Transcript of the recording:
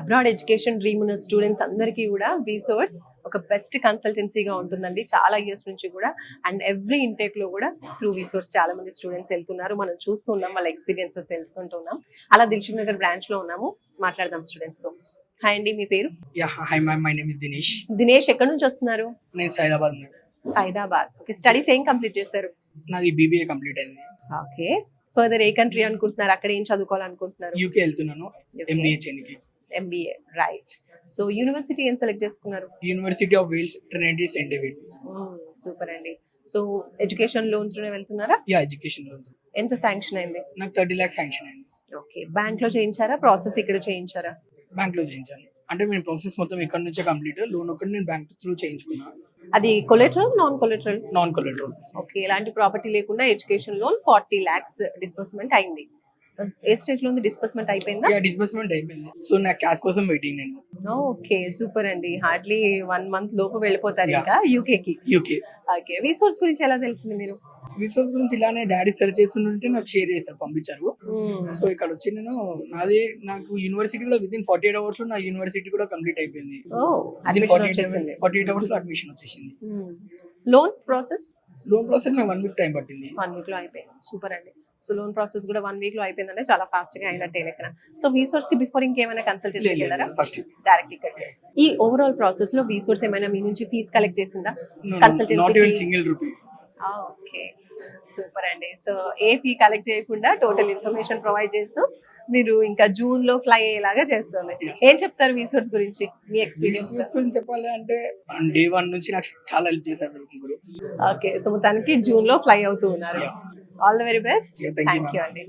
Abroad education dream ఉన్న students అందరికీ కూడా వీసోర్స్ ఒక బెస్ట్ కన్సల్టెన్సీగా ఉంటుందండి చాలా ఇయర్స్ నుంచి కూడా. అండ్ ఎవ్రీ ఇంటేక్ లో కూడా త్రూ వీసోర్స్ చాలా మంది స్టూడెంట్స్ వెళ్తున్నారు, మనం చూస్తున్నాం, వాళ్ళ ఎక్స్పీరియన్సెస్ తెలుసుకుంటున్నాం. అలా దిల్సుఖ్ నగర్ బ్రాంచ్ లో ఉన్నాము, మాట్లాడదాం స్టూడెంట్స్ తో. హాయ్ అండి, మీ పేరు? Hi ma'am, my name is Dinesh. Dinesh, ఎక్కడి నుంచి వస్తున్నారు? నేను Saidabad ma'am. Saidabad. Okay, studies ఏం కంప్లీట్ చేశారు? నాది BBA కంప్లీట్ అయింది. ఓకే, ఫర్దర్ ఏ కంట్రీ అనుకుంటున్నారు, అక్కడ ఏం చదువుకోవాలనుకుంటున్నారు? UK వెళ్తున్నాను MBA చేయడానికి. MBA, right. సో యూనివర్సిటీ ఏం సెలెక్ట్ చేసుకున్నారు? University of Wales, Trinity Saint David. Super అండి. సో ఎడ్యుకేషన్ లోన్స్ వెళ్తున్నారా? Yeah, education loan. ఎంత శాంక్షన్ అయింది? నాకు 30 lakhs శాంక్షన్ అయింది. ఓకే, బ్యాంక్ లో చేయించారా, ప్రాసెస్ ఇక్కడ చేయించారా? బ్యాంక్ లో చేయించాను. అంటే నేను ప్రాసెస్ మొత్తం ఇక్కడ నుంచే కంప్లీట్, లోన్ ఒకటి నేను బ్యాంక్ త్రూ చేయించుకున్నాను. అది collateral, non collateral? Non collateral. Okay, ఎలాంటి ప్రాపర్టీ లేకుండా ఎడ్యుకేషన్ లోన్ 40 lakhs డిస్బర్స్మెంట్ అయింది. ఏ స్టేజ్ లో ఉంది? డిస్బర్స్మెంట్ అయిపోయిందా? యా, డిస్బర్స్మెంట్ అయిపోయింది. సో నా క్యాష్ కోసం వెయిటింగ్ నేను. ఓకే, సూపర్ అండి. హార్డ్లీ 1 month లోపు వెళ్ళిపోతారు Yeah. ఇంకా యూకేకి. యూకే ఓకే, రీసోర్స్ గురించి ఎలా తెలిసింది మీరు? రిసోర్స్ గురించి ఇలానే డాడీ సెర్చ్ చేస్తుంటే నాకు షేర్ చేశారు, పంపించారు. సో ఇక్కడ వచ్చి నేను నాకు యూనివర్సిటీ కూడా వితిన్ 48 hours లో నా యూనివర్సిటీ కూడా కంప్లీట్ అయిపోయింది. అడ్మిషన్ వచ్చేసింది. 48 hours లో అడ్మిషన్ వచ్చేసింది. లోన్ ప్రాసెస్ లోన్ ప్రాసెస్ నాకు 1 week టైం పట్టింది. 1 week లో అయిపోయింది. సూపర్ అండి. సో లోన్ ప్రాసెస్ కూడా 1 week లో అయిపోయిందంటే చాలా ఫాస్ట్ గా అయినట్టే లెక్కన. సో వీసోర్స్ కి బిఫోర్ ఇంకేమైనా కన్సల్టెన్సీ వెళ్ళారా? ఫస్ట్ డైరెక్ట్ ఇక్కడ. ఈ ఓవరాల్ ప్రాసెస్ లో వీసోర్స్ ఏమైనా మీ నుంచి ఫీజ్ కలెక్ట్ చేసిందా? Not consultancy even single rupee. Okay, super అండి. సో ఏ ఫీ కలెక్ట్ చేయకుండా టోటల్ ఇన్ఫర్మేషన్ ప్రొవైడ్ చేస్తూ మీరు ఇంకా జూన్ లో ఫ్లై అయ్యేలాగా చేస్తుంది. ఏం చెప్తారు వీసోర్స్ గురించి మీ ఎక్స్పీరియన్స్? గురించి చెప్పాలి అంటే డే 1 నుంచి నాకు చాలా హెల్ప్ చేశారు ముగ్గురు. ఓకే, సో మొత్తానికి జూన్ లో ఫ్లై అవుతూ ఉన్నారు. All the very best. Yeah, thank you, thank you ma'am. అండి.